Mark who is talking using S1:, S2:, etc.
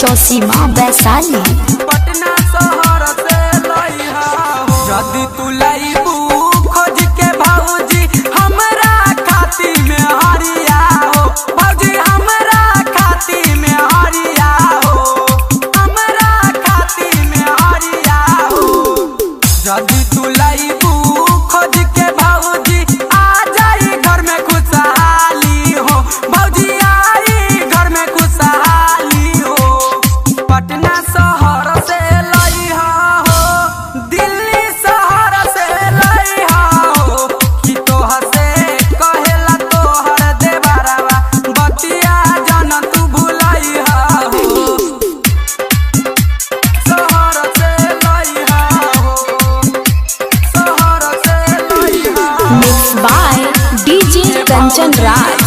S1: चौसीमा वैशाली।
S2: पटना शहर से लइहा हो यदि तू लइबू खोज के भौजी हमरा खाती में हरिया हो, भौजी हमरा खाती में हरिया हो, हमरा खाती में हरिया हो। यदि तू लइबू खोज के भौजी आ जाई घर में खुशहाली हो, भौजी आई घर में खुशहाली हो। पटना शहर से लइहा हो, दिल्ली शहर से लइहा हो, कि तोहर से कहेला तोहर देवरवा बतिया जन तू भुलइहा हो। शहर से लइहा हो, शहर से लइहा हो।
S1: Mix by DJ Kanchan Raj.